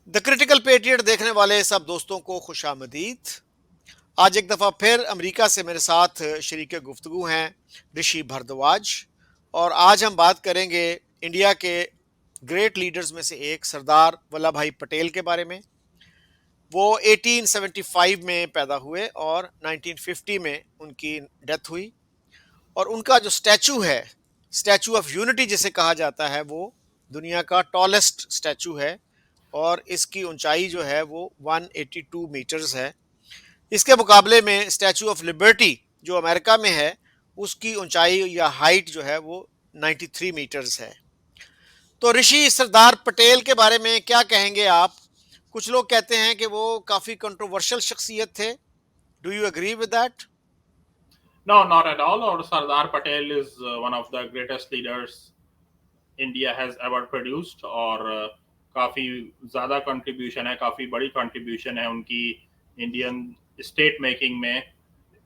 The critical patriot देखने वाले सब दोस्तों को खुशामदीद। आज एक दफ़ा फिर अमेरिका से मेरे साथ शरीक गुफ्तगू हैं ऋषि भारद्वाज। और आज हम बात करेंगे इंडिया के ग्रेट लीडर्स में से एक सरदार वल्लभ भाई पटेल के बारे में। वो 1875 में पैदा हुए और 1950 में उनकी डेथ हुई। और उनका जो स्टैचू है, स्टैचू ऑफ यूनिटी जिसे कहा जाता है, वो दुनिया का टॉलेस्ट स्टैचू है और इसकी ऊंचाई जो है वो 182 मीटर्स है। इसके मुकाबले में स्टैचू ऑफ लिबर्टी जो अमेरिका में है, उसकी ऊंचाई या हाइट जो है वो 93 मीटर्स है। तो ऋषि, सरदार पटेल के बारे में क्या कहेंगे आप? कुछ लोग कहते हैं कि वो काफ़ी कंट्रोवर्शियल शख्सियत थे। Do you agree with that? No, not at all. Or Sardar Patel is one of the greatest leaders India has ever produced और काफ़ी ज़्यादा कंट्रीब्यूशन है, काफ़ी बड़ी कंट्रीब्यूशन है उनकी इंडियन स्टेट मेकिंग में।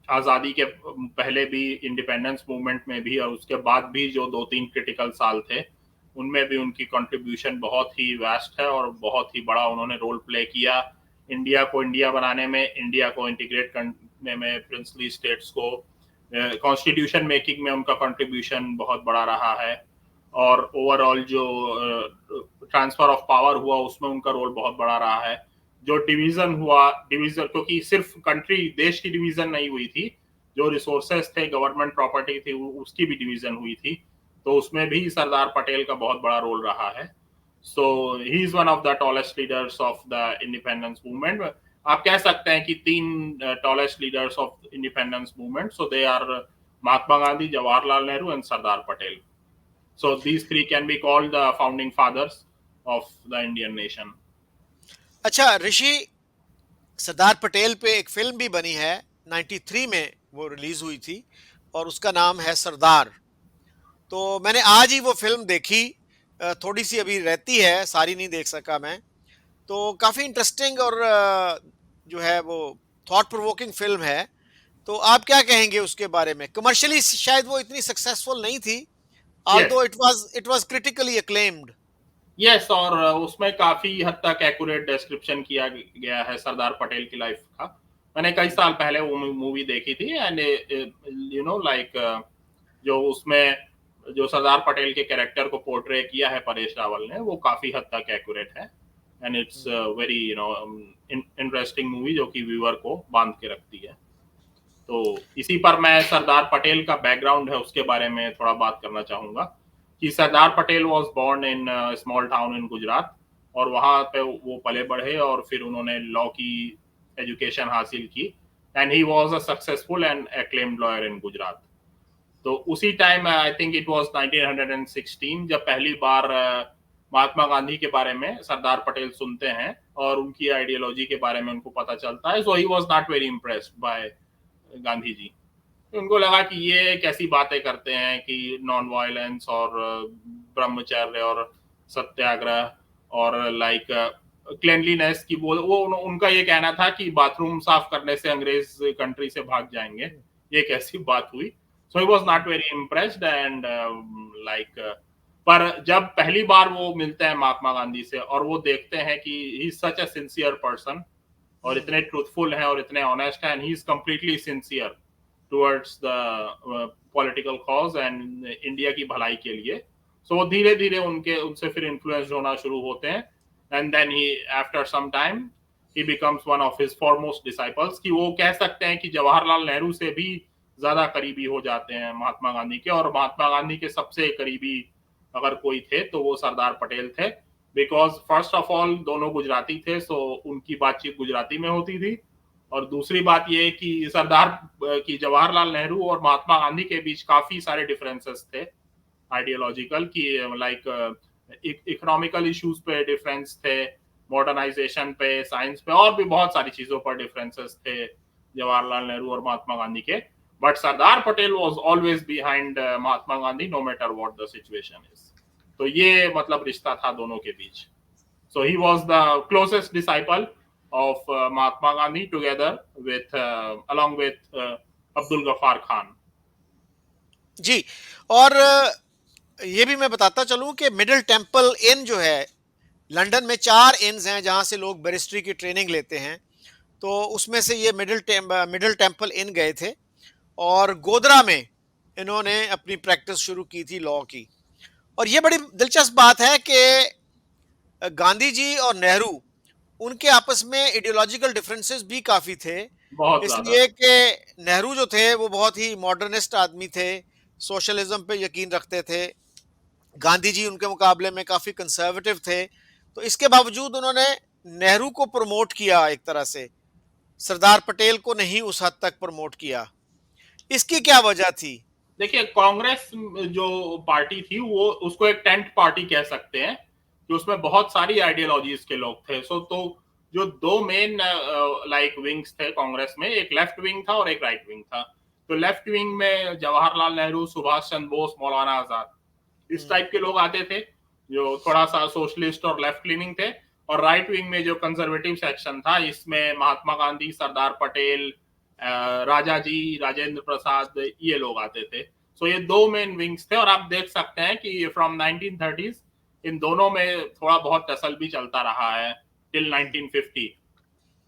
आज़ादी के पहले भी, इंडिपेंडेंस मूवमेंट में भी और उसके बाद भी जो 2-3 क्रिटिकल साल थे उनमें भी उनकी कंट्रीब्यूशन बहुत ही वास्ट है और बहुत ही बड़ा उन्होंने रोल प्ले किया इंडिया को इंडिया बनाने में, इंडिया को इंटीग्रेट करने में, प्रिंसली स्टेट्स को कॉन्स्टिट्यूशन मेकिंग में उनका कंट्रीब्यूशन बहुत बड़ा रहा है। और ओवरऑल जो ट्रांसफर ऑफ पावर हुआ उसमें उनका रोल बहुत बड़ा रहा है। जो डिवीजन हुआ, डिवीजन क्योंकि सिर्फ कंट्री, देश की डिवीजन नहीं हुई थी, जो रिसोर्सेस थे, गवर्नमेंट प्रॉपर्टी थी, उसकी भी डिवीजन हुई थी, तो उसमें भी सरदार पटेल का बहुत बड़ा रोल रहा है। So he is one of the tallest leaders of the independence movement. आप कह सकते हैं कि 3 tallest leaders of independence movement, so they are Mahatma Gandhi, Jawaharlal Nehru and Sardar Patel. So these three can be called the founding fathers of the Indian nation. अच्छा ऋषि, सरदार पटेल पे एक film भी बनी है, 93 में वो रिलीज हुई थी और उसका नाम है सरदार। तो मैंने आज ही वो फिल्म देखी। थोड़ी सी अभी रहती है, सारी नहीं देख सका मैं। तो काफ़ी इंटरेस्टिंग और जो है वो थॉट प्रोवोकिंग फिल्म है। तो आप क्या कहेंगे उसके बारे में? कमर्शियली शायद वो इतनी सक्सेसफुल नहीं थी, Yes, although it was critically acclaimed. yes, और उसमें काफी हद तक एक्यूरेट डिस्क्रिप्शन किया गया है सरदार पटेल की लाइफ का। मैंने कई साल पहले वो मूवी देखी थी एंड यू नो लाइक जो उसमें जो सरदार पटेल के कैरेक्टर को पोर्ट्रे किया है परेश रावल ने, वो काफी हद तक एक्यूरेट है and it's very interesting movie जो कि व्यूअर को बांध के रखती है। तो इसी पर मैं सरदार पटेल का बैकग्राउंड है उसके बारे में थोड़ा बात करना चाहूंगा कि Sardar Patel was born in small town in Gujarat और वहाँ पे वो पले बढ़े और फिर उन्होंने लॉ की एजुकेशन हासिल की and he was a successful and acclaimed lawyer in Gujarat. तो उसी time I think it was 1916 जब पहली बार महात्मा गांधी के बारे में सरदार पटेल सुनते हैं और उनकी आइडियोलॉजी के बारे में उनको पता चलता है। So he was not very impressed by Gandhi ji. तो उनको लगा कि ये कैसी बातें करते हैं कि नॉन वायलेंस और ब्रह्मचर्य और सत्याग्रह और लाइक क्लेनलीनेस की वो उनका ये कहना था कि बाथरूम साफ करने से अंग्रेज कंट्री से भाग जाएंगे। ये कैसी बात हुई? So he was not very impressed and like पर जब पहली बार वो मिलते हैं महात्मा गांधी से और वो देखते हैं कि he is such a sincere person और इतने ट्रूथफुल हैं और इतने ऑनेस्ट हैं and he is completely sincere towards the political cause and India की भलाई के लिए। सो वो धीरे धीरे उनके उनसे फिर इन्फ्लुएंस होना शुरू होते हैं and then he after some time he becomes one of his foremost disciples कि वो कह सकते हैं कि जवाहरलाल नेहरू से भी ज्यादा करीबी हो जाते हैं महात्मा गांधी के। और महात्मा गांधी के सबसे करीबी अगर कोई थे तो वो सरदार पटेल थे बिकॉज फर्स्ट ऑफ ऑल दोनों गुजराती थे, सो उनकी बातचीत गुजराती में होती थी। और दूसरी बात ये कि सरदार की जवाहरलाल नेहरू और महात्मा गांधी के बीच काफी सारे डिफरेंसेस थे आइडियोलॉजिकल की, लाइक इकोनॉमिकल इश्यूज पे डिफरेंस थे, मॉडर्नाइजेशन पे, साइंस पे और भी बहुत सारी चीजों पर डिफरेंसेस थे जवाहरलाल नेहरू और महात्मा गांधी के। But Sardar Patel was always behind Mahatma Gandhi no matter what the situation is. तो ये मतलब रिश्ता था दोनों के बीच। So he was the closest disciple of Mahatma Gandhi together with along with Abdul Ghaffar Khan. जी। और ये भी मैं बताता चलूं कि मिडिल टेम्पल इन जो है लंदन में 4 इन्स हैं जहां से लोग बैरिस्ट्री की ट्रेनिंग लेते हैं, तो उसमें से ये मिडिल टेम्पल इन गए थे और गोधरा में इन्होंने अपनी प्रैक्टिस शुरू की थी लॉ की। और ये बड़ी दिलचस्प बात है कि गांधी जी और नेहरू, उनके आपस में आइडियोलॉजिकल डिफरेंसेस भी काफी थे, बहुत ज्यादा। इसलिए कि नेहरू जो थे वो बहुत ही मॉडर्निस्ट आदमी थे, सोशलिज्म पे यकीन रखते थे। गांधी जी उनके मुकाबले में काफी कंजर्वेटिव थे, तो इसके बावजूद उन्होंने नेहरू को प्रमोट किया एक तरह से, सरदार पटेल को नहीं उस हद तक प्रमोट किया। इसकी क्या वजह थी? देखिए, कांग्रेस जो पार्टी थी वो उसको एक टेंट पार्टी कह सकते हैं कि उसमें बहुत सारी आइडियोलॉजीज के लोग थे। सो तो जो दो मेन लाइक विंग्स थे कांग्रेस में, एक लेफ्ट विंग था और एक राइट विंग था। तो लेफ्ट विंग में जवाहरलाल नेहरू, सुभाष चंद्र बोस, मौलाना आजाद, इस टाइप के लोग आते थे जो थोड़ा सा सोशलिस्ट और लेफ्ट लीनिंग थे। और राइट विंग में जो कंजर्वेटिव सेक्शन था, इसमें महात्मा गांधी, सरदार पटेल, राजा जी, राजेंद्र प्रसाद, ये लोग आते थे। सो ये दो मेन विंग्स थे। और आप देख सकते हैं कि फ्रॉम 1930s इन दोनों में थोड़ा बहुत टसल भी चलता रहा है टिल 1950।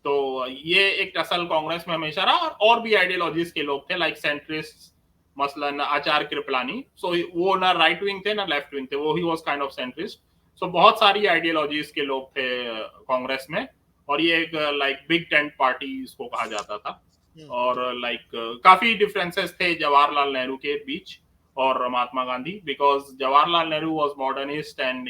तो ये एक टसल कांग्रेस में हमेशा रहा। और भी आइडियोलॉजीज के लोग थे लाइक सेंट्रिस्ट, मसलन आचार्य कृपलानी। सो वो ना राइट विंग थे ना लेफ्ट विंग थे, वो he was kind of centrist. So बहुत सारी आइडियोलॉजीज के लोग थे कांग्रेस में। और ये एक लाइक बिग टेंट पार्टी इसको कहा जाता था। और लाइक काफी डिफरेंसेस थे जवाहरलाल नेहरू के बीच और Mahatma Gandhi, because Jawaharlal Nehru was modernist and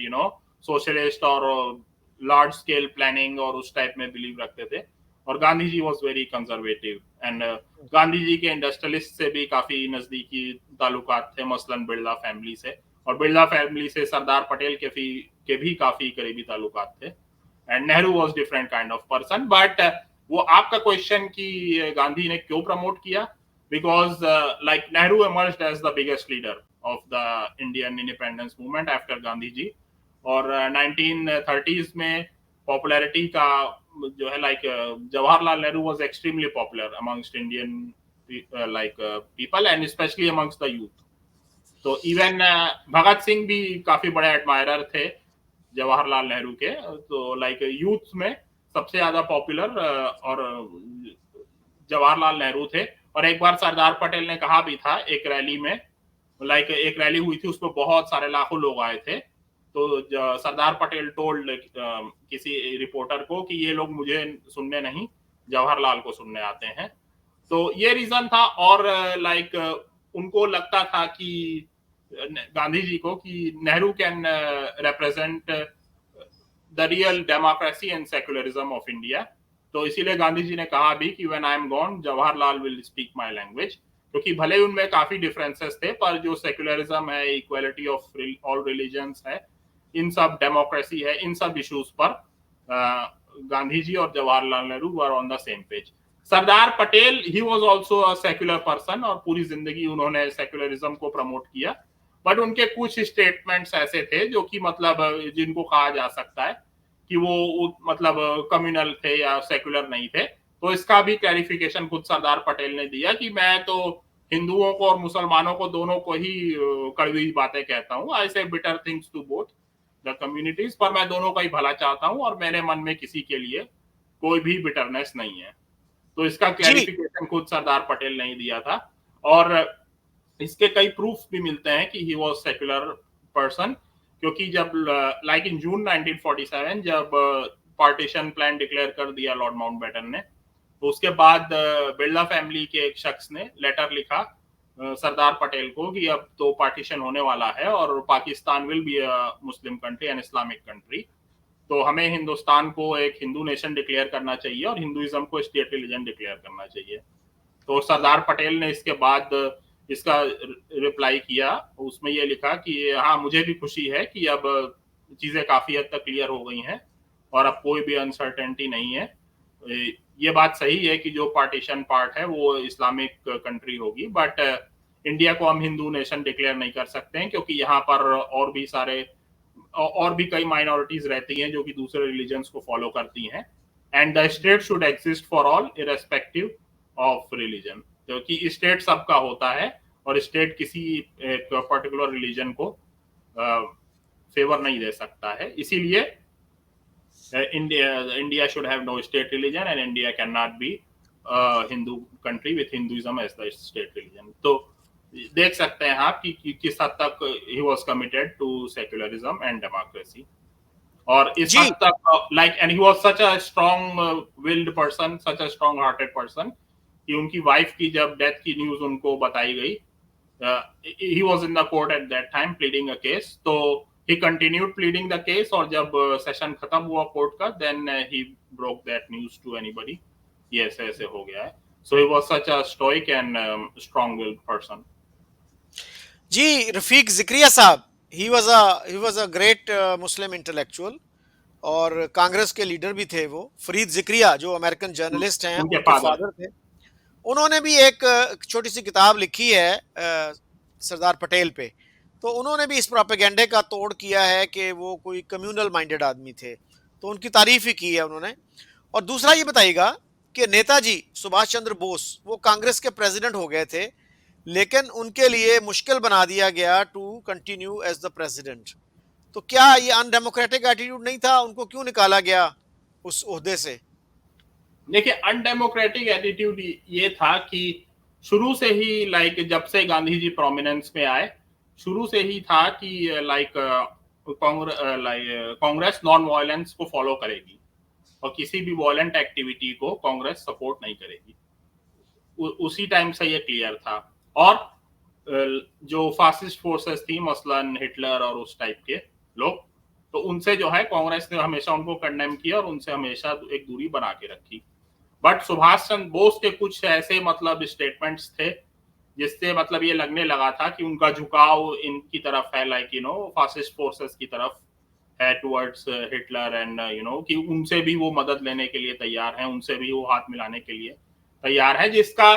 socialist और लार्ज स्केल प्लानिंग और उस टाइप में बिलीव रखते थे। और Gandhi ji was very conservative and Gandhi ji के इंडस्ट्रियलिस्ट से भी काफी नजदीकी ताल्लुकात थे, मसलन बिरला फैमिली से। और बिरला फैमिली से सरदार पटेल के भी काफी करीबी ताल्लुकात थे। And Nehru was different kind of person. But वो आपका क्वेश्चन कि गांधी ने क्यों प्रमोट किया, because like Nehru emerged as the biggest leader of the Indian independence movement after Gandhi ji. और 1930s में पॉपुलैरिटी का जो है like Jawaharlal Nehru was extremely popular amongst Indian like people and specially amongst the youth. तो इवन भगत सिंह भी काफी बड़े एडमायरर थे जवाहरलाल नेहरू के। तो लाइक यूथ में सबसे ज्यादा पॉपुलर और जवाहरलाल नेहरू थे। और एक बार सरदार पटेल ने कहा भी था एक रैली में, लाइक एक रैली हुई थी उसमें बहुत सारे लाखों लोग आए थे। तो सरदार पटेल टोल्ड किसी रिपोर्टर को कि ये लोग मुझे सुनने नहीं, जवाहरलाल को सुनने आते हैं। तो ये रीजन था। और लाइक उनको लगता था कि गांधी जी को कि Nehru can represent the real democracy and secularism of India. तो इसीलिए गांधी जी ने कहा भी कि when I am gone Jawaharlal will speak my language. क्योंकि भले उनमें काफी डिफरेंसेस थे, पर जो सेक्युलरिज्म है, इक्वालिटी ऑफ ऑल रिलीजन्स है, इन सब डेमोक्रेसी है, इन सब इश्यूज पर गांधी जी और Jawaharlal Nehru were on the same page. Sardar Patel he was also a secular person और पूरी जिंदगी उन्होंने सेक्युलरिज्म को प्रमोट किया। बट उनके कुछ स्टेटमेंट्स ऐसे थे जो कि मतलब जिनको कहा जा सकता है कि वो मतलब कम्युनल थे या सेक्युलर नहीं थे। तो इसका भी क्लैरिफिकेशन खुद सरदार पटेल ने दिया कि मैं तो हिंदुओं को और मुसलमानों को दोनों को ही कड़वी बातें कहता हूँ। I say bitter things to both the communities, पर मैं दोनों का ही भला चाहता हूँ और मेरे मन में किसी के लिए कोई भी बिटरनेस नहीं है। तो इसका जी। क्लैरिफिकेशन खुद सरदार पटेल ने ही दिया था। और इसके कई प्रूफ भी मिलते हैं कि ही वाज सेक्युलर पर्सन। क्योंकि जब लाइक इन जून 1947 जब पार्टीशन प्लान डिक्लेयर कर दिया लॉर्ड माउंटबेटन ने, तो उसके बाद बिरला फैमिली के एक शख्स ने लेटर लिखा सरदार पटेल को कि अब तो पार्टीशन होने वाला है और Pakistan will be a Muslim country and Islamic country. तो हमें हिंदुस्तान को एक हिंदू नेशन डिक्लेयर करना चाहिए और हिंदुइज्म को स्टेट रिलीजन डिक्लेयर करना चाहिए। तो सरदार पटेल ने इसके बाद इसका रिप्लाई किया, उसमें ये लिखा कि हाँ, मुझे भी खुशी है कि अब चीजें काफी हद तक क्लियर हो गई हैं और अब कोई भी अनसर्टेनिटी नहीं है। ये बात सही है कि जो पार्टीशन पार्ट है वो इस्लामिक कंट्री होगी, बट इंडिया को हम हिंदू नेशन डिक्लेयर नहीं कर सकते हैं क्योंकि यहाँ पर और भी कई माइनॉरिटीज रहती हैं जो कि दूसरे रिलीजन्स को फॉलो करती हैं। And the state should exist for all irrespective of religion, क्योंकि स्टेट सबका होता है और स्टेट किसी एक पर्टिकुलर रिलीजन को फेवर नहीं दे सकता है। इसीलिए India should have no state religion, and India cannot be a Hindu country with Hinduism as the state religion. तो देख सकते हैं आप कि किस हद तक he was committed to secularism and democracy. और इस जी हद तक like, and he was such a strong willed person, such a strong hearted person कि उनकी वाइफ की जब डेथ की न्यूज उनको बताई गई, he was in the court at that time pleading a case, तो he continued pleading the case, और जब सेशन खत्म हुआ कोर्ट का, then he broke that news to anybody कि ऐसे ऐसे हो गया है. So he was such a stoic and strong willed person. जी, रफीक जिक्रिया साहब, he was a great Muslim intellectual और कांग्रेस के लीडर भी थे वो। फरीद जिक्रिया जो अमेरिकन जर्नलिस्ट हैं, उनके उनके फादर. फादर थे। उन्होंने भी एक छोटी सी किताब लिखी है सरदार पटेल पे। तो उन्होंने भी इस प्रोपेगेंडे का तोड़ किया है कि वो कोई कम्युनल माइंडेड आदमी थे, तो उनकी तारीफ ही की है उन्होंने। और दूसरा ये बताइएगा कि नेताजी सुभाष चंद्र बोस वो कांग्रेस के प्रेसिडेंट हो गए थे, लेकिन उनके लिए मुश्किल बना दिया गया to continue as the president. तो क्या ये अनडेमोक्रेटिक एटीट्यूड नहीं था? उनको क्यों निकाला गया उस ओहदे से? देखिए, अनडेमोक्रेटिक एटीट्यूड ये था कि शुरू से ही लाइक जब से गांधी जी प्रोमिनेंस में आए, शुरू से ही था कि लाइक कांग्रेस नॉन वायलेंस को फॉलो करेगी और किसी भी वायलेंट एक्टिविटी को कांग्रेस सपोर्ट नहीं करेगी। उसी टाइम से ये क्लियर था। और जो फासिस्ट फोर्सेस थी, मसलन हिटलर और उस टाइप के लोग, तो उनसे जो है कांग्रेस ने हमेशा उनको कंडेम किया और उनसे हमेशा एक दूरी बना के रखी। बट सुभाष चंद्र बोस के कुछ ऐसे मतलब स्टेटमेंट्स थे जिससे मतलब ये लगने लगा था कि उनका झुकाव इनकी तरफ है, लाइक फासिस्ट फोर्सेस की तरफ है, टुवर्ड्स हिटलर एंड कि उनसे भी वो मदद लेने के लिए तैयार है, उनसे भी वो हाथ मिलाने के लिए तैयार है। जिसका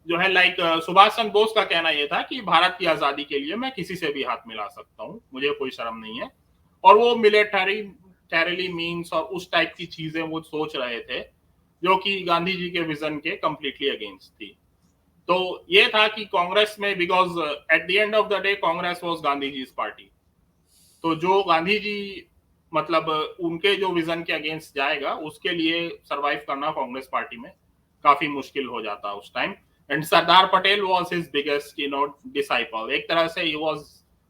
जो है लाइक सुभाष चंद्र बोस का कहना यह था कि भारत की आजादी के लिए मैं किसी से भी हाथ मिला सकता हूँ, मुझे कोई शर्म नहीं है। और वो मिलिटरी मीन्स और उस टाइप की चीजें वो सोच रहे थे जो कि गांधी जी के विजन के कंप्लीटली अगेंस्ट थी। तो ये था कि कांग्रेस में, because at the end of the day Congress was Gandhi ji party, तो जो गांधी जी मतलब उनके जो विजन के अगेंस्ट जाएगा उसके लिए सरवाइव करना कांग्रेस पार्टी में काफी मुश्किल हो जाता उस time. And Sardar Patel was his biggest disciple, एक तरह से ही वाज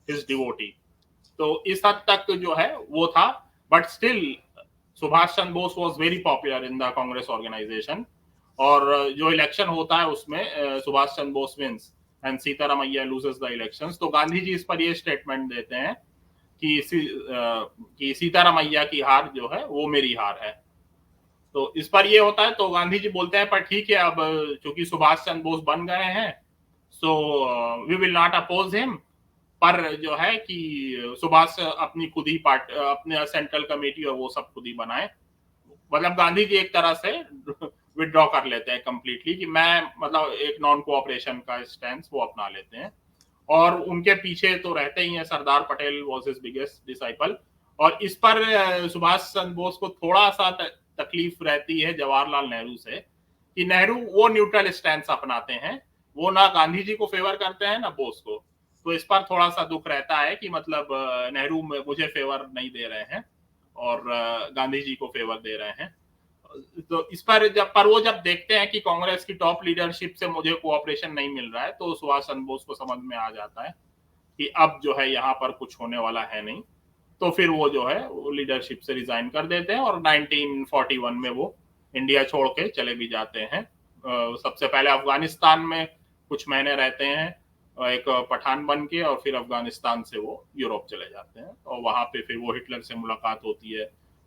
हिज डिवोटी। तो इस हद तक जो है वो था। But still Subhash Chandra Bose was very popular in the Congress organisation. और जो इलेक्शन होता है उसमें Subhash Chandra Bose wins and Sitaramayya loses the elections. तो गांधी जी इस पर ये स्टेटमेंट देते हैं कि सीतारामैया की हार जो है वो मेरी हार है। तो इस पर ये होता है, तो गांधी जी बोलते हैं पर ठीक है, अब चूंकि सुभाष चंद्र बोस बन गए हैं so we will not oppose him. पर जो है कि सुभाष अपनी खुद ही अपने सेंट्रल कमेटी और वो सब खुद ही बनाए। मतलब गांधी जी एक तरह से विड्रॉ कर लेते हैं कंप्लीटली कि मैं मतलब एक नॉन कोऑपरेशन का स्टैंड वो अपना लेते हैं। और उनके पीछे तो रहते ही हैं, Sardar Patel was his biggest disciple. और इस पर सुभाष चंद्र बोस को थोड़ा सा तकलीफ रहती है जवाहरलाल नेहरू से कि नेहरू वो न्यूट्रल स्टैंड अपनाते हैं, वो ना गांधी जी को फेवर करते हैं ना बोस को। तो इस पर थोड़ा सा दुख रहता है कि मतलब नेहरू मुझे फेवर नहीं दे रहे हैं और गांधी जी को फेवर दे रहे हैं। तो इस पर जब देखते हैं कि कांग्रेस की टॉप लीडरशिप से मुझे कोऑपरेशन नहीं मिल रहा है, तो सुभाष चंद्र बोस को समझ में आ जाता है कि अब जो है यहाँ पर कुछ होने वाला है नहीं। तो फिर वो जो है वो लीडरशिप से रिजाइन कर देते हैं और 1941 में वो इंडिया छोड़ के चले भी जाते हैं। सबसे पहले अफगानिस्तान में कुछ महीने रहते हैं एक पठान बन के, और फिर अफगानिस्तान से वो यूरोप चले जाते हैं और वहां पे फिर वो हिटलर से मुलाकात होती है।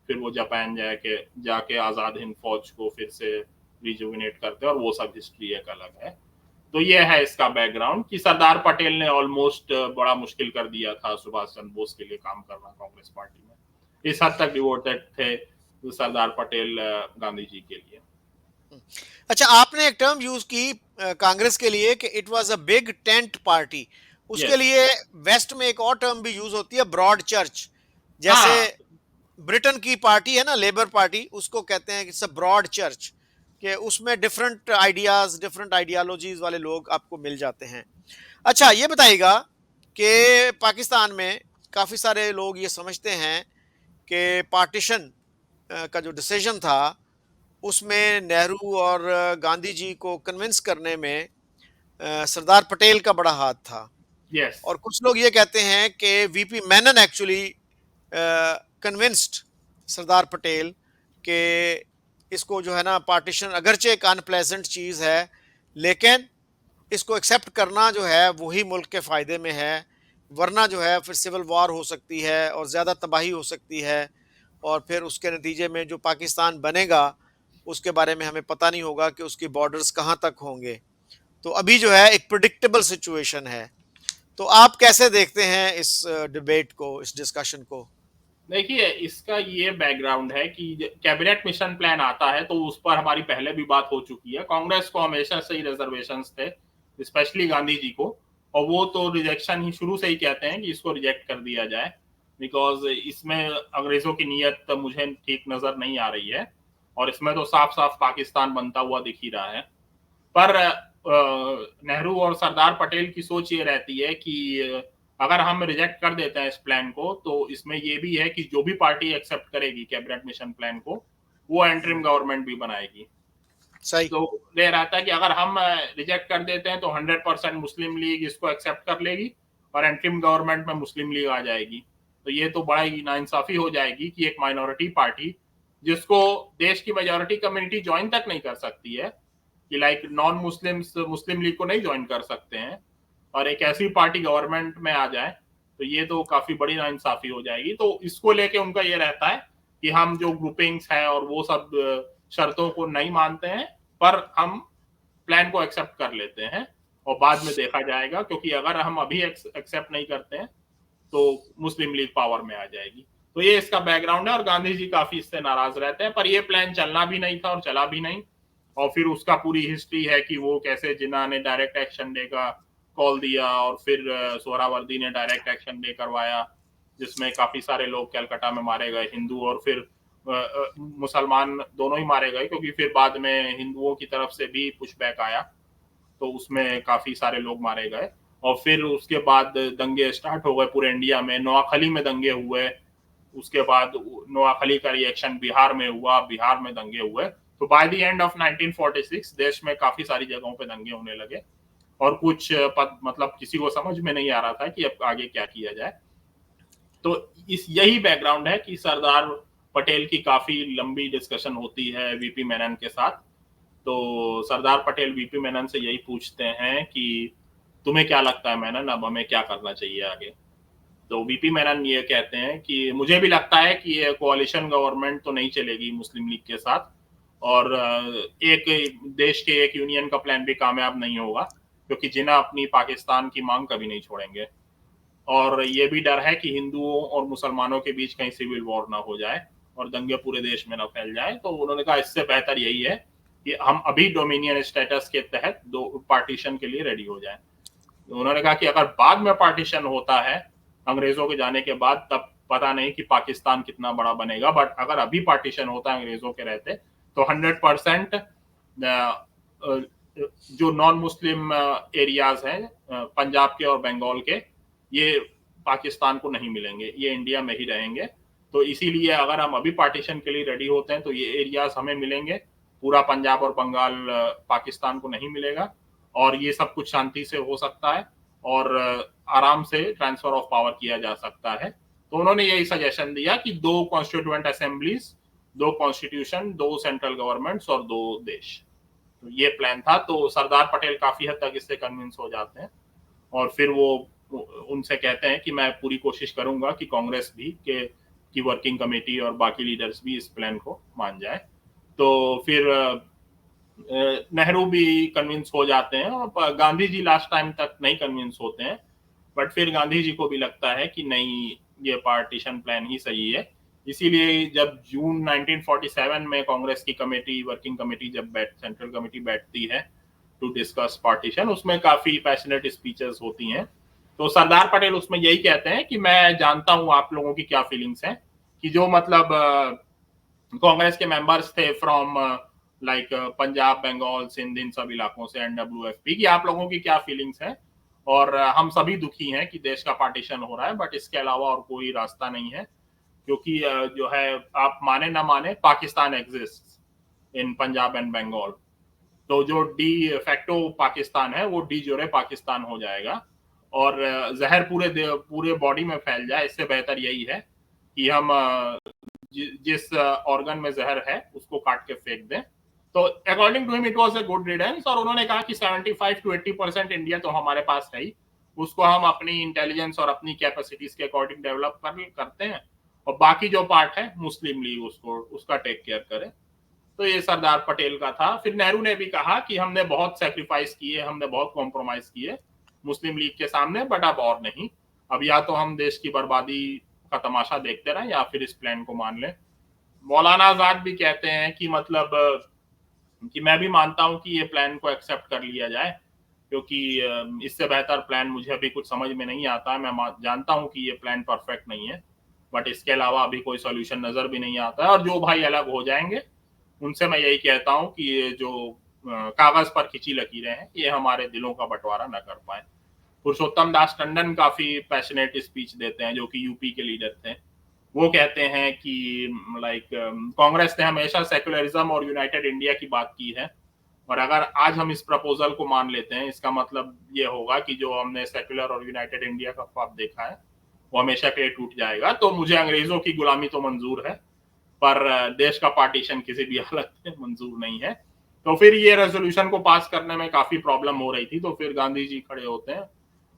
फिर वो जापान जाके आजाद हिंद फौज को फिर से रिजुविनेट करते हैं और वो सब हिस्ट्री एक अलग है। तो ये है इसका बैकग्राउंड कि सरदार पटेल ने ऑलमोस्ट बड़ा मुश्किल कर दिया था सुभाष चंद्र बोस के लिए काम करना कांग्रेस पार्टी में। इस हद तक डिवोटेड थे सरदार पटेल गांधी जी के लिए। अच्छा, आपने एक टर्म यूज की कांग्रेस के लिए कि it was a big tent party. उसके लिए वेस्ट में एक और टर्म भी यूज होती है, ब्रॉड चर्च। जैसे ब्रिटेन की पार्टी है ना, लेबर पार्टी, उसको कहते हैं कि ब्रॉड चर्च, कि उसमें डिफरेंट आइडियाज, डिफरेंट आइडियोलॉजीज वाले लोग आपको मिल जाते हैं। अच्छा, ये बताइएगा कि पाकिस्तान में काफी सारे लोग ये समझते हैं कि पार्टीशन का जो डिसीजन था, उसमें नेहरू और गांधी जी को कन्विंस करने में सरदार पटेल का बड़ा हाथ था। यस। और कुछ लोग ये कहते हैं कि VP Menon actually convinced Sardar Patel के इसको जो है ना पार्टीशन, अगरचे एक अनप्लेजेंट चीज है, लेकिन इसको एक्सेप्ट करना जो है वही मुल्क के फायदे में है, वरना जो है फिर सिविल वॉर हो सकती है और ज्यादा तबाही हो सकती है, और फिर उसके नतीजे में जो पाकिस्तान बनेगा उसके बारे में हमें पता नहीं होगा कि उसकी बॉर्डर्स कहाँ तक होंगे। तो अभी जो है एक प्रिडिक्टेबल सिचुएशन है। तो आप कैसे देखते हैं इस डिबेट को, इस डिस्कशन को? देखिए, इसका ये बैकग्राउंड है कि कैबिनेट मिशन प्लान आता है तो उस पर हमारी पहले भी बात हो चुकी है। कांग्रेस को हमेशा से ही रिजर्वेशंस थे, स्पेशली गांधी जी को, और वो तो रिजेक्शन ही शुरू से ही कहते हैं कि इसको रिजेक्ट कर दिया जाए, बिकॉज इसमें अंग्रेजों की नीयत मुझे ठीक नजर नहीं आ रही है, और इसमें तो साफ साफ पाकिस्तान बनता हुआ दिख ही रहा है। पर नेहरू और सरदार पटेल की सोच ये रहती है कि अगर हम रिजेक्ट कर देते हैं इस प्लान को, तो इसमें ये भी है कि जो भी पार्टी एक्सेप्ट करेगी कैबिनेट मिशन प्लान को, वो एंट्रीम गवर्नमेंट भी बनाएगी। सही। तो ये रहता है कि अगर हम रिजेक्ट कर देते हैं तो 100% मुस्लिम लीग इसको एक्सेप्ट कर लेगी और एंट्रीम गवर्नमेंट में मुस्लिम लीग आ जाएगी। तो ये तो बड़ा ही नाइंसाफी हो जाएगी कि एक माइनॉरिटी पार्टी, जिसको देश की मेजोरिटी कम्युनिटी ज्वाइन तक नहीं कर सकती है, कि लाइक नॉन मुस्लिम्स मुस्लिम लीग को नहीं ज्वाइन कर सकते हैं, और एक ऐसी पार्टी गवर्नमेंट में आ जाए, तो ये तो काफी बड़ी नाइंसाफी हो जाएगी। तो इसको लेके उनका ये रहता है कि हम जो ग्रुपिंग्स हैं और वो सब शर्तों को नहीं मानते हैं, पर हम प्लान को एक्सेप्ट कर लेते हैं और बाद में देखा जाएगा, क्योंकि अगर हम अभी एक्सेप्ट नहीं करते हैं तो मुस्लिम लीग पावर में आ जाएगी। तो ये इसका बैकग्राउंड है, और गांधी जी काफी इससे नाराज रहते हैं, पर ये प्लान चलना भी नहीं था और चला भी नहीं। और फिर उसका पूरी हिस्ट्री है कि वो कैसे जिन्ना ने डायरेक्ट एक्शन डे का कॉल दिया, और फिर सोहरावर्दी ने डायरेक्ट एक्शन डे करवाया, जिसमें काफी सारे लोग कलकत्ता में मारे गए, हिंदू और फिर मुसलमान दोनों ही मारे गए, क्योंकि फिर बाद में हिंदुओं की तरफ से भी पुशबैक आया, तो उसमें काफी सारे लोग मारे गए। और फिर उसके बाद दंगे स्टार्ट हो गए पूरे इंडिया में, नोआखली में दंगे हुए, उसके बाद नोआखली का रिएक्शन बिहार में हुआ, बिहार में दंगे हुए। तो बाय द एंड ऑफ 1946 देश में काफी सारी जगहों पे दंगे होने लगे, और कुछ मतलब किसी को समझ में नहीं आ रहा था कि अब आगे क्या किया जाए। तो इस यही बैकग्राउंड है कि सरदार पटेल की काफी लंबी डिस्कशन होती है वीपी मेनन के साथ। तो सरदार पटेल वीपी मेनन से यही पूछते हैं कि तुम्हें क्या लगता है मेनन, अब हमें क्या करना चाहिए आगे। तो वीपी मेनन ये कहते हैं कि मुझे भी लगता है कि ये कोalition गवर्नमेंट तो नहीं चलेगी मुस्लिम लीग के साथ, और एक देश के एक यूनियन का प्लान भी कामयाब नहीं होगा, क्योंकि जिन्ना अपनी पाकिस्तान की मांग कभी नहीं छोड़ेंगे, और ये भी डर है कि हिंदुओं और मुसलमानों के बीच कहीं सिविल वॉर ना हो जाए और दंगे पूरे देश में ना फैल जाए। तो उन्होंने कहा इससे बेहतर यही है कि हम अभी डोमिनियन स्टेटस के तहत दो पार्टीशन के लिए रेडी हो जाए। तो उन्होंने कहा कि अगर बाद में पार्टीशन होता है अंग्रेजों के जाने के बाद, तब पता नहीं कि पाकिस्तान कितना बड़ा बनेगा, बट अगर अभी पार्टीशन होता है अंग्रेजों के रहते, तो 100% जो नॉन मुस्लिम एरियाज हैं पंजाब के और बंगाल के, ये पाकिस्तान को नहीं मिलेंगे, ये इंडिया में ही रहेंगे। तो इसीलिए अगर हम अभी पार्टीशन के लिए रेडी होते हैं तो ये एरियाज हमें मिलेंगे, पूरा पंजाब और बंगाल पाकिस्तान को नहीं मिलेगा, और ये सब कुछ शांति से हो सकता है और आराम से ट्रांसफर ऑफ पावर किया जा सकता है। तो उन्होंने यही सजेशन दिया कि 2 constituent assemblies, 2 constitution, 2 central governments और 2 देश। तो ये प्लान था। तो सरदार पटेल काफी हद तक इससे कन्विंस हो जाते हैं, और फिर वो उनसे कहते हैं कि मैं पूरी कोशिश करूंगा कि कांग्रेस भी की वर्किंग कमेटी और बाकी लीडर्स भी इस प्लान को मान जाए। तो फिर नेहरू भी कन्विंस हो जाते हैं, और गांधी जी लास्ट टाइम तक नहीं कन्विंस होते हैं, बट फिर गांधी जी को भी लगता है कि नहीं, ये पार्टीशन प्लान ही सही है। इसीलिए जब जून 1947 में कांग्रेस की कमेटी, वर्किंग कमेटी जब सेंट्रल कमेटी बैठती है टू डिस्कस पार्टीशन, उसमें काफी पैशनेट स्पीचेस होती हैं। तो सरदार पटेल उसमें यही कहते हैं कि मैं जानता हूं आप लोगों की क्या फीलिंग्स हैं, कि जो मतलब कांग्रेस के मेंबर्स थे फ्रॉम लाइक पंजाब, बंगाल, सिंध, इन सब इलाकों से, NWFP की, आप लोगों की क्या फीलिंग्स हैं, और हम सभी दुखी हैं कि देश का पार्टीशन हो रहा है, बट इसके अलावा और कोई रास्ता नहीं है। क्योंकि जो है आप माने ना माने Pakistan exist in Punjab and Bengal, तो जो डी फैक्टो पाकिस्तान है वो डी जोरे पाकिस्तान हो जाएगा और जहर पूरे बॉडी में फैल जाए। इससे बेहतर यही है कि हम जिस ऑर्गन में जहर है उसको काट के फेंक दें। तो according to him it was a good riddance, और उन्होंने कहा कि 75 to 80% इंडिया तो हमारे पास है ही, उसको हम अपनी इंटेलिजेंस और अपनी कैपेसिटीज के अकॉर्डिंग डेवलप करते हैं, और बाकी जो पार्ट है मुस्लिम लीग उसका टेक केयर करे। तो ये सरदार पटेल का था। फिर नेहरू ने भी कहा कि हमने बहुत सेक्रीफाइस किए, हमने बहुत कॉम्प्रोमाइज किए मुस्लिम लीग के सामने, बट अब और नहीं, अब या तो हम देश की बर्बादी का तमाशा देखते रहें या फिर इस प्लान को मान लें। मौलाना आजाद भी कहते हैं कि मतलब कि मैं भी मानता हूं कि ये प्लान को एक्सेप्ट कर लिया जाए, क्योंकि इससे बेहतर प्लान मुझे अभी कुछ समझ में नहीं आता है। मैं जानता हूं कि ये प्लान परफेक्ट नहीं है, बट इसके अलावा अभी कोई सॉल्यूशन नजर भी नहीं आता है। और जो भाई अलग हो जाएंगे उनसे मैं यही कहता हूं कि ये जो कागज पर खिंची लकीरें हैं ये हमारे दिलों का बंटवारा न कर पाए। पुरुषोत्तम दास टंडन काफी पैशनेट स्पीच देते हैं, जो कि यूपी के लीडर थे। वो कहते हैं कि लाइक कांग्रेस ने हमेशा सेकुलरिज्म और यूनाइटेड इंडिया की बात की है, और अगर आज हम इस प्रपोजल को मान लेते हैं इसका मतलब ये होगा कि जो हमने सेकुलर और यूनाइटेड इंडिया का ख्वाब देखा है वो हमेशा के लिए टूट जाएगा। तो मुझे अंग्रेजों की गुलामी तो मंजूर है, पर देश का पार्टीशन किसी भी हालत में मंजूर नहीं है। तो फिर ये रेजोल्यूशन को पास करने में काफी प्रॉब्लम हो रही थी, तो फिर गांधी जी खड़े होते हैं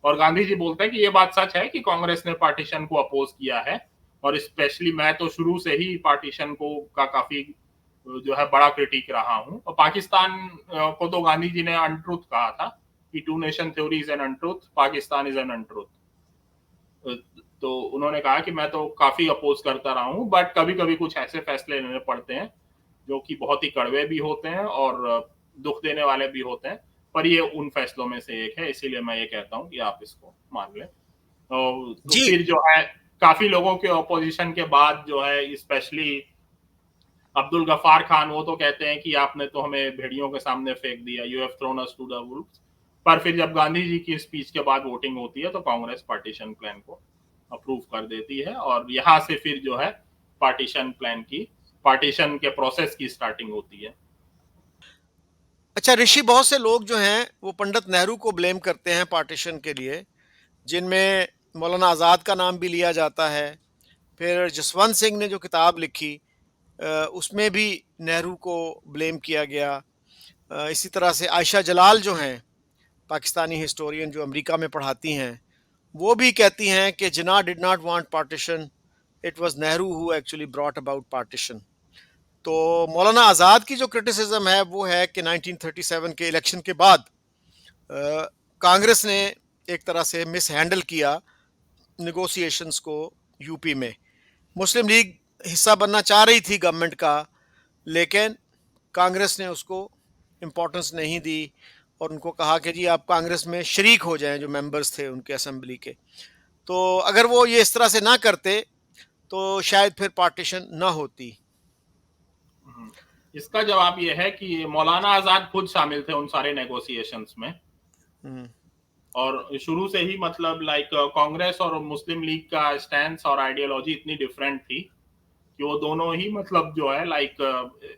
और गांधी जी बोलते हैं कि ये बात सच है कि कांग्रेस ने पार्टीशन को अपोज किया है, और स्पेशली मैं तो शुरू से ही पार्टीशन को का काफी जो है बड़ा क्रिटिक रहा हूं। और पाकिस्तान को तो गांधी जी ने अनट्रूथ कहा था कि two nation theory is an untruth, Pakistan is an untruth. तो उन्होंने कहा कि मैं तो काफी अपोज करता रहा हूं, बट कभी कभी कुछ ऐसे फैसले लेने पड़ते हैं जो कि बहुत ही कड़वे भी होते हैं और दुख देने वाले भी होते हैं, पर ये उन फैसलों में से एक है, इसीलिए मैं ये कहता हूँ कि आप इसको मान लें। तो जी। फिर जो है काफी लोगों के ऑपोजिशन के बाद जो है स्पेशली अब्दुल गफ्फार खान, वो तो कहते हैं कि आपने तो हमें भेड़ियों के सामने फेंक दिया, you have thrown us to the wolves. पर फिर जब गांधी जी की स्पीच के बाद वोटिंग होती है तो कांग्रेस पार्टीशन प्लान को अप्रूव कर देती है, और यहाँ से फिर जो है पार्टीशन के प्रोसेस की स्टार्टिंग होती है। अच्छा ऋषि, बहुत से लोग जो हैं वो पंडित नेहरू को ब्लेम करते हैं पार्टीशन के लिए, जिनमें मौलाना आज़ाद का नाम भी लिया जाता है। फिर जसवंत सिंह ने जो किताब लिखी उसमें भी नेहरू को ब्लेम किया गया। इसी तरह से आयशा जलाल जो हैं पाकिस्तानी हिस्टोरियन जो अमेरिका में पढ़ाती हैं, वो भी कहती हैं कि Jinnah did not want partition, it was Nehru who actually brought about partition. तो मौलाना आज़ाद की जो क्रिटिसिज्म है वो है कि 1937 के इलेक्शन के बाद कांग्रेस ने एक तरह से मिस हैंडल किया निगोशिएशंस को यूपी में। मुस्लिम लीग हिस्सा बनना चाह रही थी गवर्नमेंट का, लेकिन कांग्रेस ने उसको इम्पोर्टेंस नहीं दी और उनको कहा कि जी आप कांग्रेस में शरीक हो जाएं, जो मेंबर्स थे उनके असेंबली के। तो अगर वो ये इस तरह से ना करते तो शायद फिर पार्टीशन ना होती। इसका जवाब ये है कि मौलाना आजाद खुद शामिल थे उन सारे नेगोशिएशंस में, और शुरू से ही मतलब लाइक कांग्रेस और मुस्लिम लीग का स्टैंड और आइडियोलॉजी इतनी डिफरेंट थी कि वो दोनों ही मतलब जो है लाइक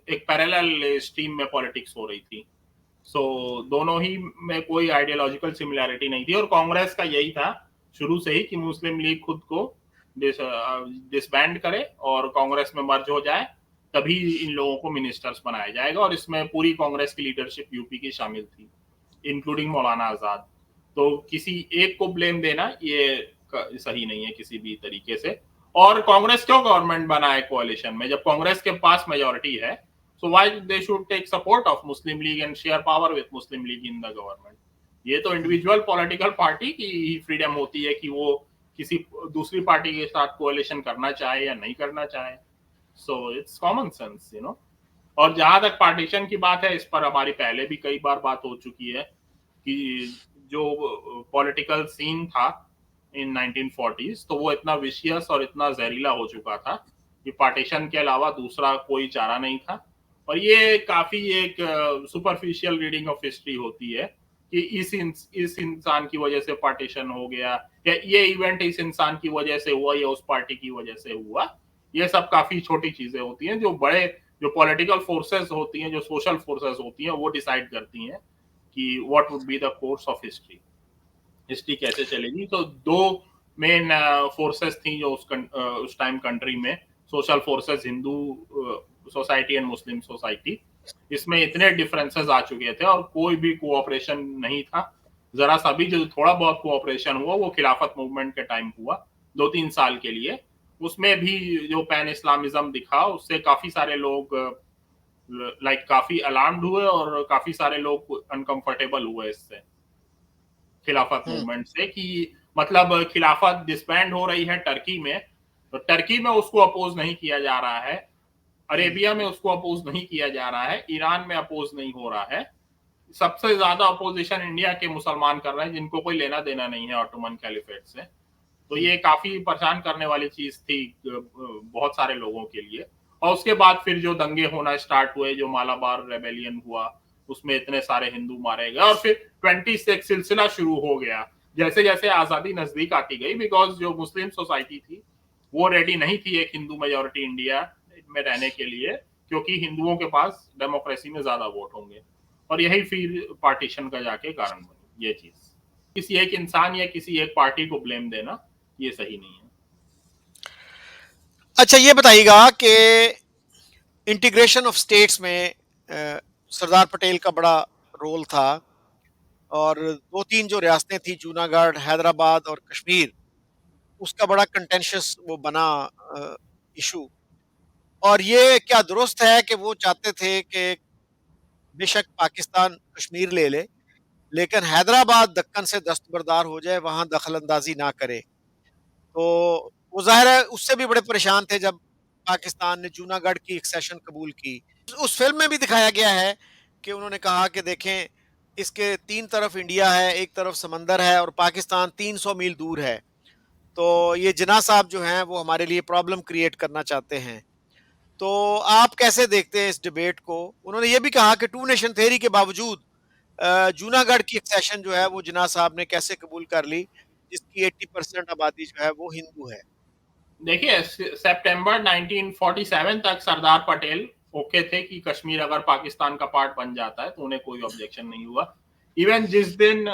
एक पैरेलल स्ट्रीम में पॉलिटिक्स हो रही थी। सो दोनों ही में कोई आइडियोलॉजिकल सिमिलैरिटी नहीं थी, और कांग्रेस का यही था शुरू से ही कि मुस्लिम लीग खुद को डिसबैंड करे और कांग्रेस में मर्ज हो जाए, तभी इन लोगों को मिनिस्टर्स बनाया जाएगा। और इसमें पूरी कांग्रेस की लीडरशिप यूपी की शामिल थी, इंक्लूडिंग मौलाना आजाद। तो किसी एक को ब्लेम देना ये सही नहीं है किसी भी तरीके से। और कांग्रेस क्यों गवर्नमेंट बना है कोalition में, जब कांग्रेस के पास मेजोरिटी है? So why they should take support of Muslim League and share power with Muslim League in the government? ये तो इंडिविजुअल पॉलिटिकल पार्टी की फ्रीडम होती है कि वो किसी दूसरी पार्टी के साथ कोalition करना चाहे या नहीं करना चाहे। So it's common sense, you know. और जहां तक पार्टीशन की बात है, इस पर हमारी पहले भी कई बार बात हो चुकी है कि जो पॉलिटिकल सीन था इन 1940s, तो वो इतना विशियस और इतना जहरीला हो चुका था कि पार्टीशन के अलावा दूसरा कोई चारा नहीं था। और ये काफी एक सुपरफिशियल रीडिंग ऑफ हिस्ट्री होती है कि इस इंसान की वजह से पार्टीशन हो गया, या ये इवेंट इस इंसान की वजह से हुआ या उस पार्टी की वजह से हुआ। ये सब काफी छोटी चीजें होती हैं, जो बड़े जो पॉलिटिकल फोर्सेस होती हैं, जो सोशल फोर्सेस होती हैं, वो डिसाइड करती हैं कि what would be the course of history, history कैसे चलेगी। तो दो मेन फोर्सेस थी जो उस टाइम कंट्री में, social forces, Hindu society and Muslim society. इसमें इतने डिफरेंसेस आ चुके थे और कोई भी कोऑपरेशन नहीं था। जरा सा भी जो थोड़ा बहुत कोऑपरेशन हुआ वो खिलाफत मूवमेंट के टाइम हुआ 2-3 साल के लिए। उसमें भी जो पैन इस्लामिज्म दिखा उससे काफी सारे लोग लाइक काफी अलार्म्ड हुए और काफी सारे लोग अनकंफर्टेबल हुए इससे, खिलाफत हम्म। मूवमेंट से, कि मतलब खिलाफत डिसबैंड हो रही है टर्की में, तो टर्की में उसको अपोज नहीं किया जा रहा है, हम्म। अरेबिया में उसको अपोज नहीं किया जा रहा है, ईरान में अपोज नहीं हो रहा है। सबसे ज्यादा अपोजिशन इंडिया के मुसलमान कर रहे हैं, जिनको कोई लेना देना नहीं है ऑटोमन कैलिफेट से। तो हम्म। ये काफी परेशान करने वाली चीज थी बहुत सारे लोगों के लिए। और उसके बाद फिर जो दंगे होना स्टार्ट हुए, जो मालाबार रेबेलियन हुआ, उसमें इतने सारे हिंदू मारे गए और फिर 20 से एक सिलसिला शुरू हो गया जैसे जैसे आजादी नजदीक आती गई, बिकॉज जो मुस्लिम सोसाइटी थी वो रेडी नहीं थी एक हिंदू मेजोरिटी इंडिया में रहने के लिए, क्योंकि हिंदुओं के पास डेमोक्रेसी में ज्यादा वोट होंगे। और यही फिर पार्टीशन का जाके कारण बनी ये चीज। किसी एक इंसान या किसी एक पार्टी को ब्लेम देना ये सही नहीं है। अच्छा, ये बताइएगा कि इंटीग्रेशन ऑफ स्टेट्स में सरदार पटेल का बड़ा रोल था, और दो तीन जो रियासतें थी, जूनागढ़, हैदराबाद और कश्मीर, उसका बड़ा कंटेंशियस वो बना इशू। और ये क्या दुरुस्त है कि वो चाहते थे कि बेशक पाकिस्तान कश्मीर ले ले, लेकिन हैदराबाद दक्कन से दस्तबरदार हो जाए, वहां दखल अंदाजी ना करे। तो वो जाहिर है उससे भी बड़े परेशान थे जब पाकिस्तान ने जूनागढ़ की एक्सेशन कबूल की। उस फिल्म में भी दिखाया गया है कि उन्होंने कहा कि देखें, इसके तीन तरफ इंडिया है, एक तरफ समंदर है और पाकिस्तान 300 मील दूर है। तो ये जिन्ना साहब जो हैं वो हमारे लिए प्रॉब्लम क्रिएट करना चाहते हैं। तो आप कैसे देखते हैं इस डिबेट को? उन्होंने ये भी कहा कि टू नेशन थ्योरी के बावजूद जूनागढ़ की एक्सेशन जो है वो जिन्ना साहब ने कैसे कबूल कर ली, जिसकी 80% आबादी जो है वो हिंदू है। देखिए, सितंबर 1947 तक सरदार पटेल ओके थे कि कश्मीर अगर पाकिस्तान का पार्ट बन जाता है तो उन्हें कोई ऑब्जेक्शन नहीं हुआ। इवन जिस दिन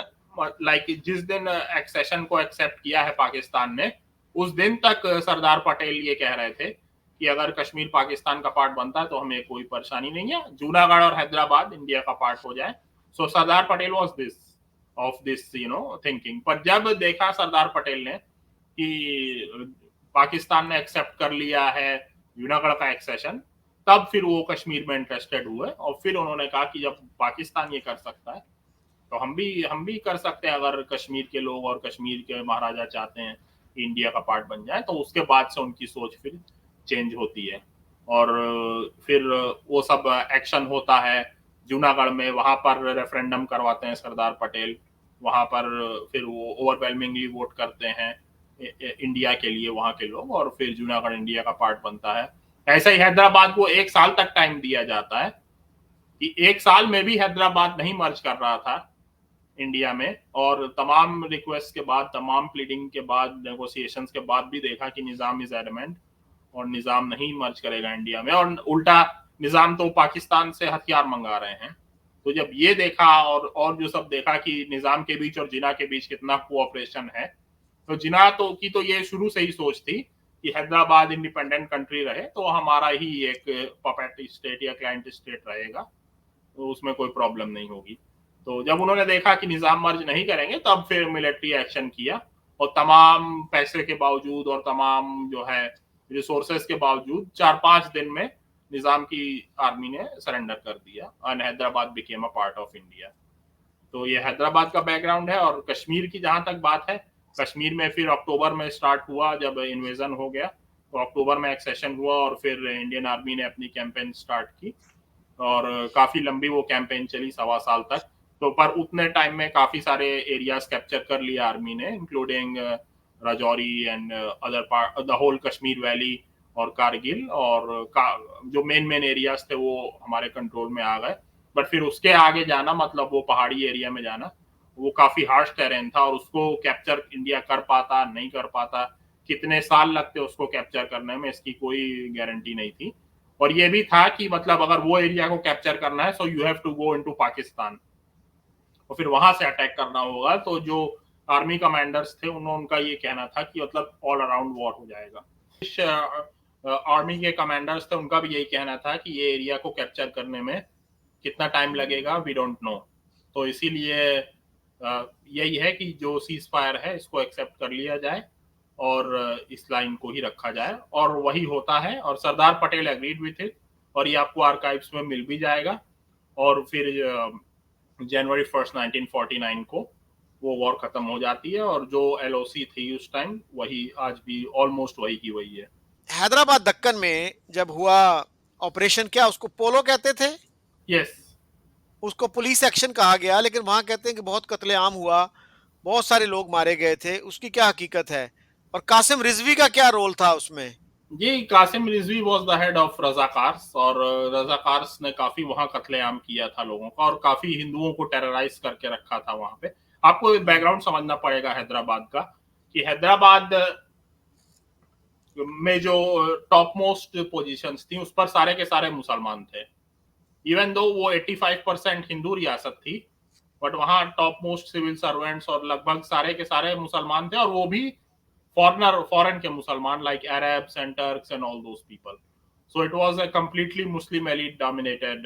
एक्सेशन को एक्सेप्ट किया है पाकिस्तान ने, उस दिन तक सरदार पटेल ये कह रहे थे कि अगर कश्मीर पाकिस्तान का पार्ट बनता है तो हमें कोई परेशानी नहीं है, जूनागढ़ और हैदराबाद इंडिया का पार्ट हो जाए। So Sardar Patel was this of this thinking. पर जब देखा सरदार पटेल ने कि पाकिस्तान ने एक्सेप्ट कर लिया है जूनागढ़ का एक्सेशन, तब फिर वो कश्मीर में इंटरेस्टेड हुए और फिर उन्होंने कहा कि जब पाकिस्तान ये कर सकता है तो हम भी कर सकते हैं, अगर कश्मीर के लोग और कश्मीर के महाराजा चाहते हैं कि इंडिया का पार्ट बन जाए। तो उसके बाद से उनकी सोच फिर चेंज होती है और फिर वो सब एक्शन होता है जूनागढ़ में, वहां पर रेफरेंडम करवाते हैं सरदार पटेल, वहां पर फिर वो ओवरवेलमिंगली वोट करते हैं इंडिया के लिए वहां के लोग, और फिर जूनागढ़ इंडिया का पार्ट बनता है। ऐसा ही हैदराबाद को 1 साल तक टाइम दिया जाता है कि 1 साल में भी हैदराबाद नहीं मर्ज कर रहा था इंडिया में, और तमाम रिक्वेस्ट के बाद, तमाम प्लीडिंग के बाद, नेगोशिएशंस के बाद भी देखा कि निजाम इज एडमेंट और निजाम नहीं मर्ज करेगा इंडिया में, और उल्टा निजाम तो पाकिस्तान से हथियार मंगा रहे हैं। तो जब ये देखा और जो सब देखा कि निजाम के बीच और जिना के बीच कितना कोऑपरेशन है, तो जिना तो ये शुरू से ही सोच थी कि हैदराबाद इंडिपेंडेंट कंट्री रहे तो हमारा ही एक पपेट स्टेट या क्लाइंट स्टेट रहेगा, तो उसमें कोई प्रॉब्लम नहीं होगी। तो जब उन्होंने देखा कि निजाम मर्ज नहीं करेंगे तब फिर मिलिट्री एक्शन किया, और तमाम पैसे के बावजूद और तमाम जो है रिसोर्सेस के बावजूद 4-5 दिन में निजाम की आर्मी ने सरेंडर कर दिया and Hyderabad became a part of India. तो ये हैदराबाद का बैकग्राउंड है। और कश्मीर की जहां तक बात है, कश्मीर में फिर अक्टूबर में स्टार्ट हुआ जब इन्वेजन हो गया, तो अक्टूबर में एक्सेशन हुआ और फिर इंडियन आर्मी ने अपनी कैंपेन स्टार्ट की और काफी लंबी वो कैंपेन चली 1.25 साल तक। तो पर उतने टाइम में काफी सारे एरियाज कैप्चर कर लिया आर्मी ने, including Rajouri and other part the whole Kashmir valley और कारगिल, और जो मेन एरियाज थे वो हमारे कंट्रोल में आ गए। बट फिर उसके आगे जाना, मतलब वो पहाड़ी एरिया में जाना, वो काफी हार्श टेरेन था और उसको कैप्चर इंडिया कर पाता नहीं कर पाता कितने साल लगते उसको कैप्चर करने में, इसकी कोई गारंटी नहीं थी। और ये भी था कि मतलब अगर वो एरिया को कैप्चर करना है so you have to go into Pakistan और फिर वहां से अटैक करना होगा। तो जो आर्मी कमांडर्स थे उनका ये कहना था कि मतलब ऑल अराउंड वॉर हो जाएगा। आर्मी के कमांडर्स थे उनका भी यही कहना था कि ये एरिया को कैप्चर करने में कितना टाइम लगेगा वी डोंट नो। तो इसीलिए यही है कि जो सीज फायर है इसको एक्सेप्ट कर लिया जाए और इस लाइन को ही रखा जाए, और वही होता है। और Sardar Patel agreed with it, और ये आपको आर्काइव्स में मिल भी जाएगा। और फिर जनवरी 1 1949 को वो वॉर खत्म हो जाती है, और जो एलओसी थी उस टाइम वही आज भी ऑलमोस्ट वही की वही है। हैदराबाद दक्कन में जब हुआ ऑपरेशन, क्या उसको पोलो कहते थे? यस। उसको पुलिस एक्शन कहा गया, लेकिन वहां कहते हैं कि बहुत कत्लेआम हुआ, बहुत सारे लोग मारे गए थे। उसकी क्या हकीकत है? और कासिम रिजवी का क्या रोल था उसमें? जी, Qasim Rizvi was the head of Razakars, और रजाकार्स ने काफी वहां कत्लेआम किया था लोगों का, और काफी हिंदुओं को टेरराइज करके रखा था वहां पे। आपको बैकग्राउंड समझना पड़ेगा हैदराबाद का, कि हैदराबाद में जो टॉप मोस्ट पोजीशंस थी उस पर सारे के सारे मुसलमान थे। इवन दो वो 85% हिंदू रियासत थी, बट वहां टॉप मोस्ट सिविल सर्वेंट्स और लगभग सारे के सारे मुसलमान थे, और वो भी फॉरेन के मुसलमान, like Arabs and Turks and all those people. So it was a completely Muslim elite dominated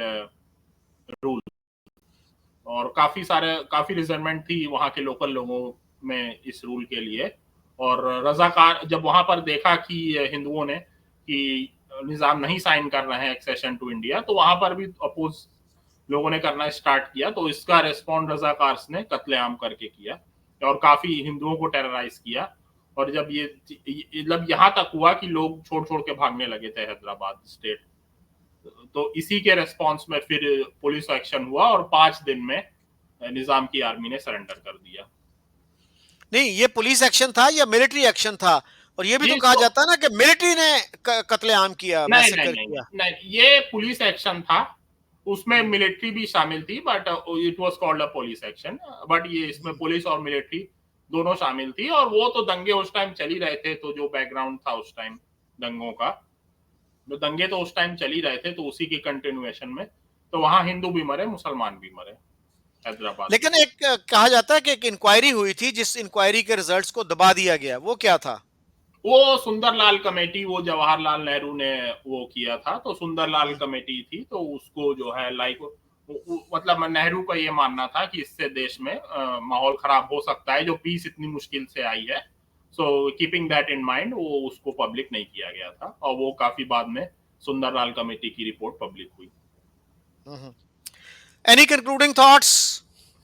rule, और काफी रिजनमेंट थी वहां के लोकल लोगों में इस रूल के लिए। और रजाकार जब वहां पर देखा कि हिंदुओं ने कि निजाम नहीं साइन कर रहे हैं एक्सेशन टू इंडिया, तो वहां पर भी अपोज लोगों ने करना स्टार्ट किया। तो इसका रेस्पॉन्ड रजाकार्स ने कत्लेआम करके किया और काफी हिंदुओं को टेरराइज किया। और जब ये मतलब यहाँ तक हुआ कि लोग छोड़ छोड़ के भागने लगे थे हैदराबाद स्टेट, तो इसी के रेस्पॉन्स में फिर पुलिस एक्शन हुआ और 5 दिन में निजाम की आर्मी ने सरेंडर कर दिया। नहीं, ये पुलिस एक्शन था या मिलिट्री एक्शन था? और ये भी तो जी, कहा तो जाता है ना कि मिलिट्री ने कत्लेआम किया, नहीं नहीं मैसेकर नहीं किया। नहीं, ये पुलिस एक्शन था, उसमें मिलिट्री भी शामिल थी, but it was called a police action. But ये इसमें पुलिस और मिलिट्री दोनों शामिल थी, और वो तो दंगे उस टाइम चल ही रहे थे, तो जो बैकग्राउंड था उस टाइम दंगों का, तो दंगे तो उस टाइम चल ही रहे थे, तो उसी की कंटिन्यूएशन में तो वहां हिंदू भी मरे मुसलमान भी मरे हैदराबाद में। लेकिन एक कहा जाता है कि एक इंक्वायरी हुई थी, जिस इंक्वायरी के रिजल्ट्स को दबा दिया गया, वो क्या था? वो सुंदरलाल कमेटी, वो जवाहरलाल नेहरू ने वो किया था, तो सुंदरलाल हम्म, कमेटी थी, तो उसको जो है लाइक मतलब नेहरू का ये मानना था कि इससे देश में माहौल खराब हो सकता है, जो पीस इतनी मुश्किल से आई है। So keeping that in mind वो उसको पब्लिक नहीं किया गया था, और वो काफी बाद में सुंदरलाल कमेटी की रिपोर्ट पब्लिक हुई। Any concluding thoughts?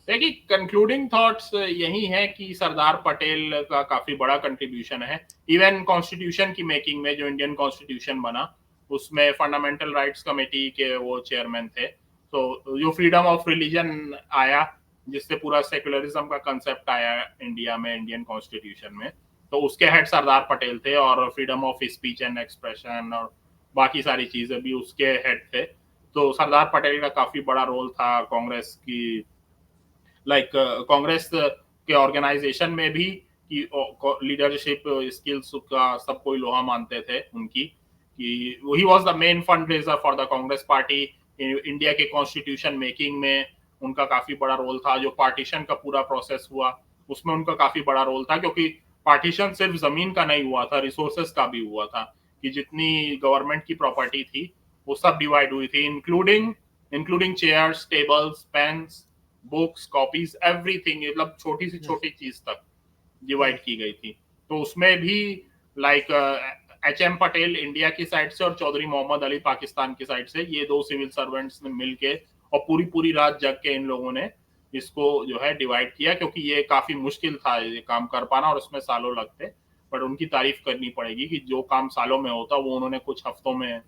देखिए, कंक्लूडिंग थॉट्स यही है कि सरदार पटेल का काफी बड़ा कंट्रीब्यूशन है। इवन कॉन्स्टिट्यूशन की मेकिंग में, जो इंडियन कॉन्स्टिट्यूशन बना उसमें फंडामेंटल राइट्स कमेटी के वो चेयरमैन थे। तो जो फ्रीडम ऑफ रिलीजन आया, जिससे पूरा सेकुलरिज्म का कंसेप्ट आया इंडिया में, इंडियन कॉन्स्टिट्यूशन में, तो उसके हेड सरदार पटेल थे, और freedom of speech and expression और बाकी सारी चीजें भी उसके हेड थे। तो सरदार पटेल का काफी बड़ा रोल था कांग्रेस की, लाइक कांग्रेस के ऑर्गेनाइजेशन में भी, कि लीडरशिप स्किल्स का सब कोई लोहा मानते थे उनकी, कि he was the main fund raiser for the Congress party. India के कॉन्स्टिट्यूशन मेकिंग में उनका काफी बड़ा रोल था। जो पार्टीशन का पूरा प्रोसेस हुआ उसमें उनका काफी बड़ा रोल था, क्योंकि पार्टीशन सिर्फ जमीन का नहीं हुआ था, रिसोर्सेस का भी हुआ था, कि जितनी गवर्नमेंट की प्रॉपर्टी थी वो सब डिवाइड हुई थी, including including chairs, tables, pens, books, copies, everything, मतलब छोटी सी छोटी चीज तक डिवाइड की गई थी। तो उसमें भी लाइक एच.एम. पटेल इंडिया की साइड से और चौधरी मोहम्मद अली पाकिस्तान की साइड से, ये दो सिविल सर्वेंट्स ने मिलके और पूरी पूरी रात जग के इन लोगों ने इसको जो है डिवाइड किया, क्योंकि ये काफी मुश्किल था ये काम कर पाना, और उसमें सालों लगते। बट उनकी तारीफ करनी पड़ेगी कि जो काम सालों में होता वो उन्होंने कुछ हफ्तों में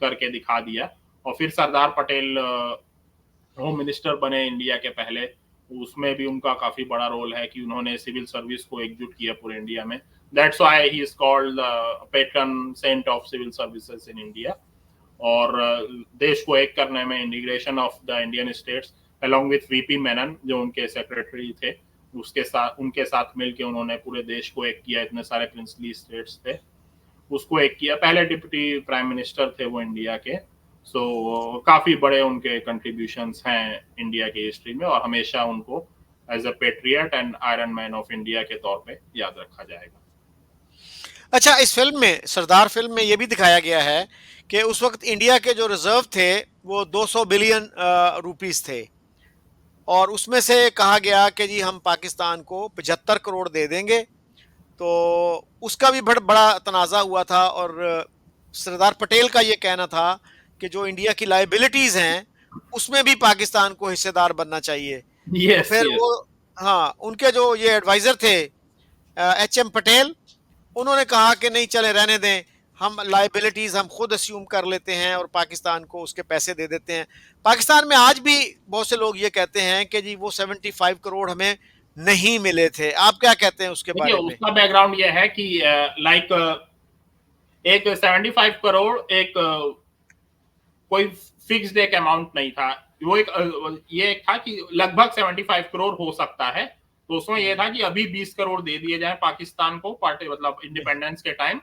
करके दिखा दिया। और फिर सरदार पटेल होम मिनिस्टर बने इंडिया के पहले, उसमें भी उनका काफी बड़ा रोल है कि उन्होंने सिविल सर्विस को एकजुट किया पूरे इंडिया में। That's why he is called patron saint of civil services in India. और देश को एक करने में integration of the Indian states along with VP Menon, जो उनके सेक्रेटरी थे, उसके साथ उनके साथ मिलके उन्होंने पूरे देश को एक किया, इतने सारे प्रिंसली स्टेट्स थे, उसको एक किया। पहले डिप्टी प्राइम मिनिस्टर थे वो इंडिया के। काफी बड़े उनके कंट्रीब्यूशंस हैं इंडिया की हिस्ट्री में, और हमेशा उनको as a patriot and iron man of India के तौर पे याद रखा जाएगा। अच्छा, इस फिल्म में, सरदार फिल्म में ये भी दिखाया गया है कि उस वक्त इंडिया के जो रिजर्व थे वो 200 बिलियन रुपीस थे, और उसमें से कहा गया कि जी हम पाकिस्तान को 75 करोड़ दे देंगे। तो उसका भी बड़ा तनाज़ा हुआ था, और सरदार पटेल का ये कहना था कि जो इंडिया की लाइबिलिटीज हैं उसमें भी पाकिस्तान को हिस्सेदार बनना चाहिए। तो यस फिर यस। वो, हाँ, उनके जो ये एडवाइजर थे एच एम पटेल, उन्होंने कहा कि नहीं, चले रहने दें, हम लाइबिलिटीज हम खुद अस्यूम कर लेते हैं और पाकिस्तान को उसके पैसे दे देते हैं। पाकिस्तान में आज भी बहुत से लोग ये कहते हैं कि जी वो 75 करोड़ हमें नहीं मिले थे। आप क्या कहते हैं उसके देखिए बारे में? उसका बैकग्राउंड ये है कि लाइक एक 75 करोड़ एक कोई फिक्स्ड एक अमाउंट नहीं था। वो एक ये एक था कि लगभग 75 करोड़ हो सकता है। तो उसमें ये था कि अभी 20 करोड़ दे दिए जाए पाकिस्तान को, पार्टी मतलब इंडिपेंडेंस के टाइम,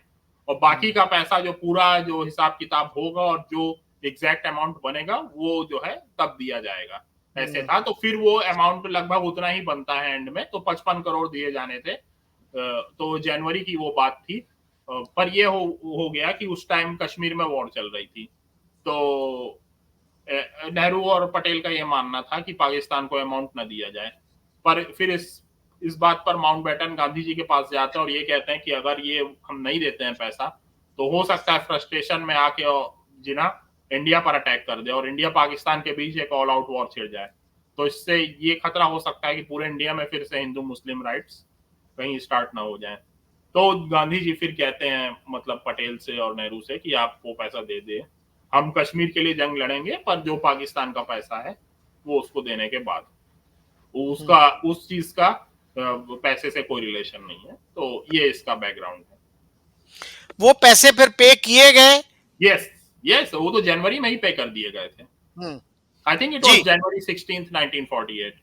और बाकी का पैसा जो पूरा जो हिसाब किताब होगा और जो एग्जैक्ट अमाउंट बनेगा वो जो है तब दिया जाएगा, ऐसे था। तो फिर वो अमाउंट लगभग उतना ही बनता है एंड में, तो 55 करोड़ दिए जाने थे। तो जनवरी की वो बात थी। पर ये हो गया कि उस टाइम कश्मीर में वॉर चल रही थी। तो नेहरू और पटेल का यह मानना था कि पाकिस्तान को अमाउंट न दिया जाए। पर फिर इस बात पर माउंटबेटन गांधी जी के पास जाते हैं और ये कहते हैं कि अगर ये हम नहीं देते हैं पैसा तो हो सकता है फ्रस्ट्रेशन में आके जिना इंडिया पर अटैक कर दे और इंडिया पाकिस्तान के बीच एक ऑल आउट वॉर छिड़ जाए। तो इससे ये खतरा हो सकता है कि पूरे इंडिया में फिर से हिंदू मुस्लिम राइट्स कहीं स्टार्ट ना हो जाए। तो गांधी जी फिर कहते हैं मतलब पटेल से और नेहरू से कि आप वो पैसा दे दे, हम कश्मीर के लिए जंग लड़ेंगे, पर जो पाकिस्तान का पैसा है वो उसको देने के बाद उसका उस चीज का पैसे से कोई रिलेशन नहीं है। तो ये इसका बैकग्राउंड है। वो पैसे फिर पे किए गए? यस यस, वो तो जनवरी में ही पे कर दिए गए थे। आई थिंक इट वाज जी। January 16th 1948।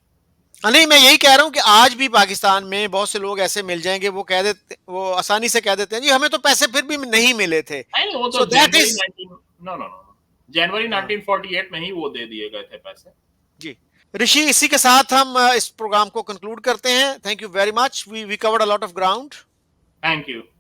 नहीं, मैं यही कह रहा हूँ कि आज भी पाकिस्तान में बहुत से लोग ऐसे मिल जाएंगे, वो कह देते, वो आसानी से कह देते हैं जी हमें तो पैसे फिर भी नहीं मिले थे। नहीं वो तो so that January is, 19 no no no January 1948 में ही वो दे दिए गए थे पैसे। जी। ऋषि, इसी के साथ हम इस प्रोग्राम को कंक्लूड करते हैं। Thank you very much, we covered a lot of ground. Thank you.